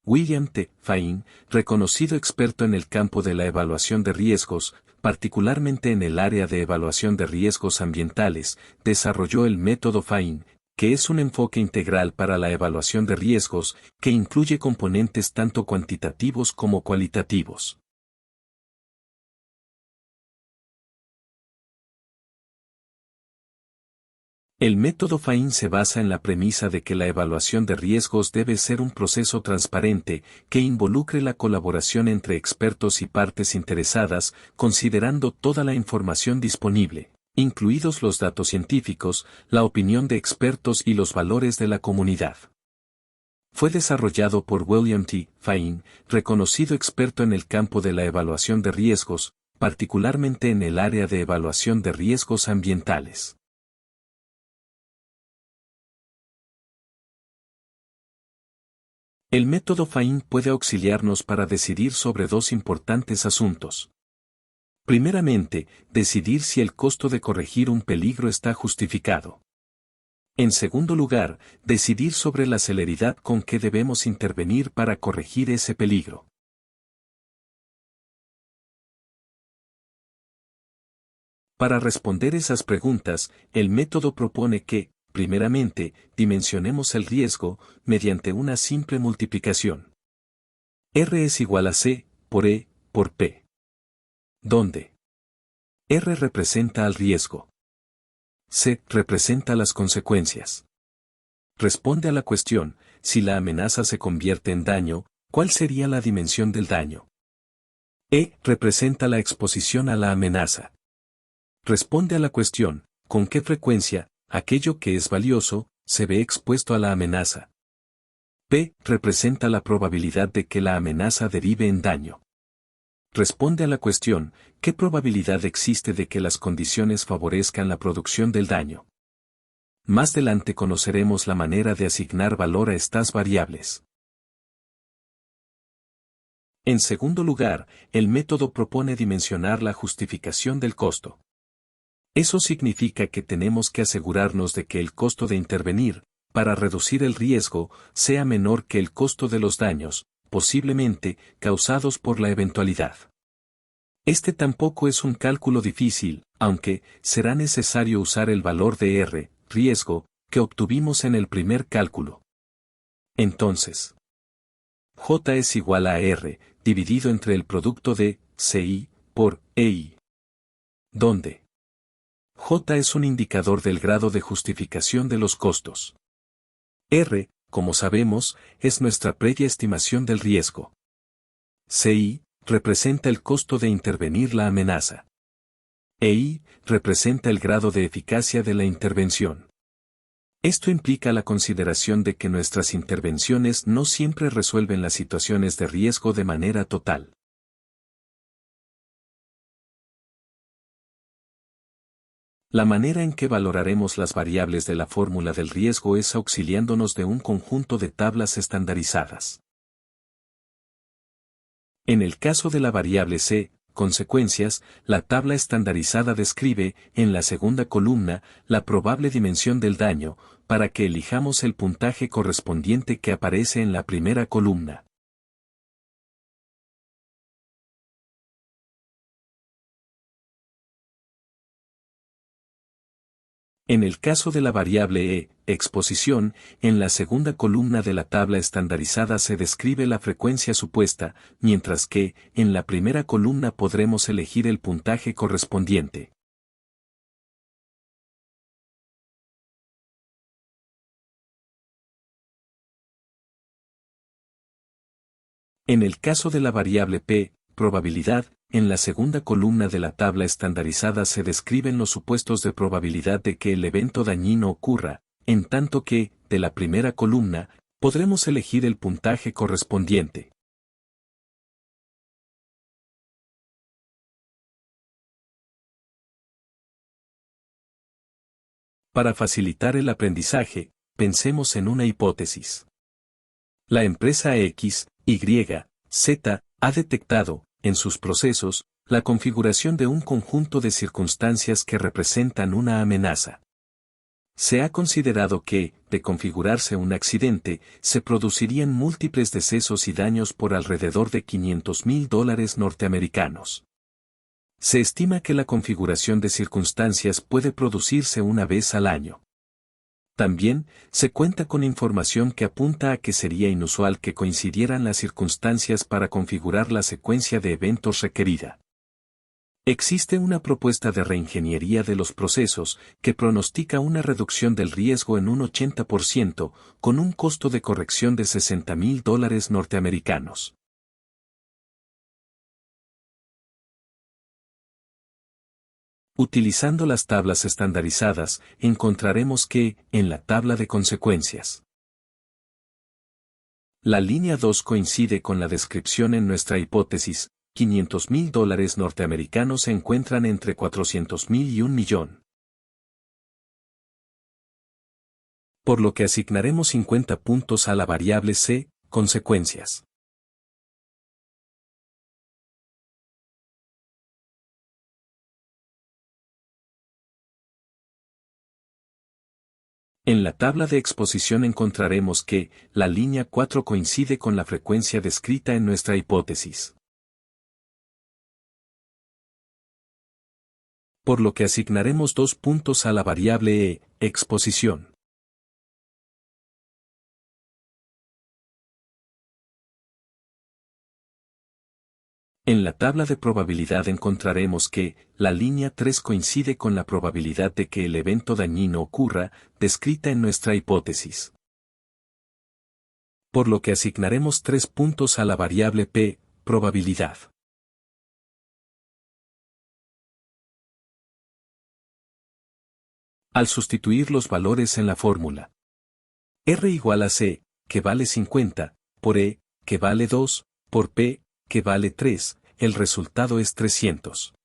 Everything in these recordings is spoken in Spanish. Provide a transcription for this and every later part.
William T. Fine, reconocido experto en el campo de la evaluación de riesgos, particularmente en el área de evaluación de riesgos ambientales, desarrolló el método Fine, que es un enfoque integral para la evaluación de riesgos, que incluye componentes tanto cuantitativos como cualitativos. El método Fine se basa en la premisa de que la evaluación de riesgos debe ser un proceso transparente, que involucre la colaboración entre expertos y partes interesadas, considerando toda la información disponible, incluidos los datos científicos, la opinión de expertos y los valores de la comunidad. Fue desarrollado por William T. Fine, reconocido experto en el campo de la evaluación de riesgos, particularmente en el área de evaluación de riesgos ambientales. El método Fine puede auxiliarnos para decidir sobre dos importantes asuntos. Primeramente, decidir si el costo de corregir un peligro está justificado. En segundo lugar, decidir sobre la celeridad con que debemos intervenir para corregir ese peligro. Para responder esas preguntas, el método propone que, primeramente, dimensionemos el riesgo mediante una simple multiplicación. R es igual a C por E por P. Donde R representa al riesgo. C representa las consecuencias. Responde a la cuestión, si la amenaza se convierte en daño, ¿cuál sería la dimensión del daño? E representa la exposición a la amenaza. Responde a la cuestión, ¿con qué frecuencia aquello que es valioso se ve expuesto a la amenaza? P representa la probabilidad de que la amenaza derive en daño. Responde a la cuestión, ¿qué probabilidad existe de que las condiciones favorezcan la producción del daño? Más adelante conoceremos la manera de asignar valor a estas variables. En segundo lugar, el método propone dimensionar la justificación del costo. Eso significa que tenemos que asegurarnos de que el costo de intervenir, para reducir el riesgo, sea menor que el costo de los daños, posiblemente, causados por la eventualidad. Este tampoco es un cálculo difícil, aunque, será necesario usar el valor de R, riesgo, que obtuvimos en el primer cálculo. Entonces, J es igual a R, dividido entre el producto de CI por EI. Donde J es un indicador del grado de justificación de los costos. R, como sabemos, es nuestra previa estimación del riesgo. CI representa el costo de intervenir la amenaza. EI representa el grado de eficacia de la intervención. Esto implica la consideración de que nuestras intervenciones no siempre resuelven las situaciones de riesgo de manera total. La manera en que valoraremos las variables de la fórmula del riesgo es auxiliándonos de un conjunto de tablas estandarizadas. En el caso de la variable C, consecuencias, la tabla estandarizada describe, en la segunda columna, la probable dimensión del daño, para que elijamos el puntaje correspondiente que aparece en la primera columna. En el caso de la variable E, exposición, en la segunda columna de la tabla estandarizada se describe la frecuencia supuesta, mientras que, en la primera columna podremos elegir el puntaje correspondiente. En el caso de la variable P, probabilidad, en la segunda columna de la tabla estandarizada se describen los supuestos de probabilidad de que el evento dañino ocurra, en tanto que, de la primera columna, podremos elegir el puntaje correspondiente. Para facilitar el aprendizaje, pensemos en una hipótesis. La empresa X, Y, Z, ha detectado, en sus procesos, la configuración de un conjunto de circunstancias que representan una amenaza. Se ha considerado que, de configurarse un accidente, se producirían múltiples decesos y daños por alrededor de $500.000 norteamericanos. Se estima que la configuración de circunstancias puede producirse una vez al año. También, se cuenta con información que apunta a que sería inusual que coincidieran las circunstancias para configurar la secuencia de eventos requerida. Existe una propuesta de reingeniería de los procesos que pronostica una reducción del riesgo en un 80%, con un costo de corrección de $60.000 norteamericanos. Utilizando las tablas estandarizadas, encontraremos que, en la tabla de consecuencias, la línea 2 coincide con la descripción en nuestra hipótesis. $500.000 norteamericanos se encuentran entre 400.000 y 1.000.000. Por lo que asignaremos 50 puntos a la variable C, consecuencias. En la tabla de exposición encontraremos que, la línea 4 coincide con la frecuencia descrita en nuestra hipótesis. Por lo que asignaremos 2 puntos a la variable E, exposición. En la tabla de probabilidad encontraremos que, la línea 3 coincide con la probabilidad de que el evento dañino ocurra, descrita en nuestra hipótesis. Por lo que asignaremos 3 puntos a la variable P, probabilidad. Al sustituir los valores en la fórmula R igual a C, que vale 50, por E, que vale 2, por P, que vale 3, el resultado es 300.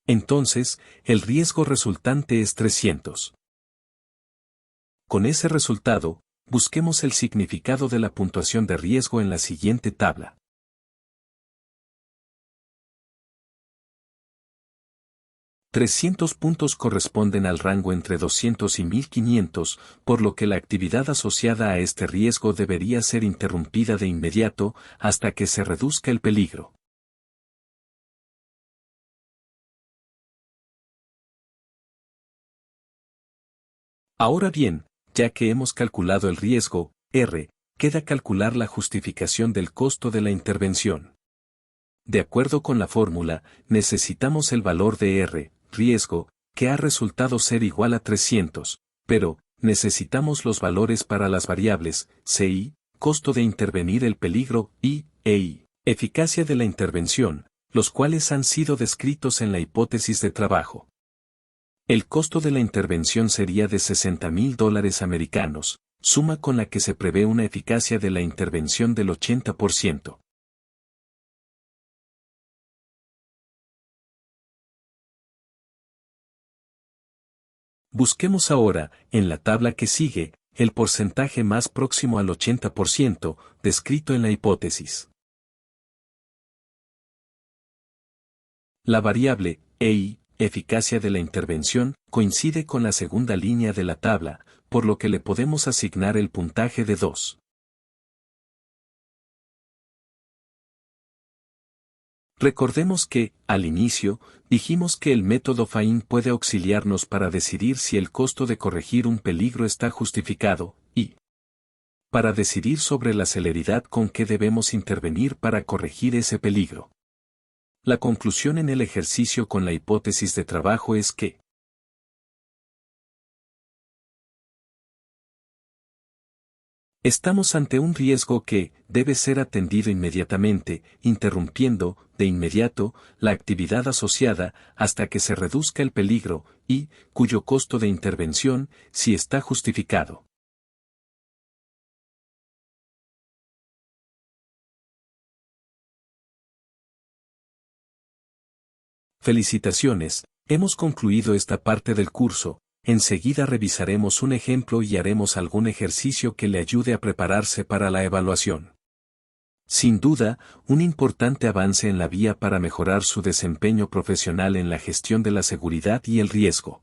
Entonces, el riesgo resultante es 300. Con ese resultado, busquemos el significado de la puntuación de riesgo en la siguiente tabla. $300 puntos corresponden al rango entre 200 y 1.500, por lo que la actividad asociada a este riesgo debería ser interrumpida de inmediato, hasta que se reduzca el peligro. Ahora bien, ya que hemos calculado el riesgo, R, queda calcular la justificación del costo de la intervención. De acuerdo con la fórmula, necesitamos el valor de R, riesgo, que ha resultado ser igual a 300, pero, necesitamos los valores para las variables, CI, costo de intervenir el peligro, y, EI, eficacia de la intervención, los cuales han sido descritos en la hipótesis de trabajo. El costo de la intervención sería de $60.000 americanos, suma con la que se prevé una eficacia de la intervención del 80%. Busquemos ahora, en la tabla que sigue, el porcentaje más próximo al 80%, descrito en la hipótesis. La variable, EI, eficacia de la intervención, coincide con la segunda línea de la tabla, por lo que le podemos asignar el puntaje de 2. Recordemos que, al inicio, dijimos que el método FAIN puede auxiliarnos para decidir si el costo de corregir un peligro está justificado, y para decidir sobre la celeridad con que debemos intervenir para corregir ese peligro. La conclusión en el ejercicio con la hipótesis de trabajo es que estamos ante un riesgo que debe ser atendido inmediatamente, interrumpiendo, de inmediato, la actividad asociada hasta que se reduzca el peligro, y cuyo costo de intervención, si está justificado. Felicitaciones, hemos concluido esta parte del curso. Enseguida revisaremos un ejemplo y haremos algún ejercicio que le ayude a prepararse para la evaluación. Sin duda, un importante avance en la vía para mejorar su desempeño profesional en la gestión de la seguridad y el riesgo.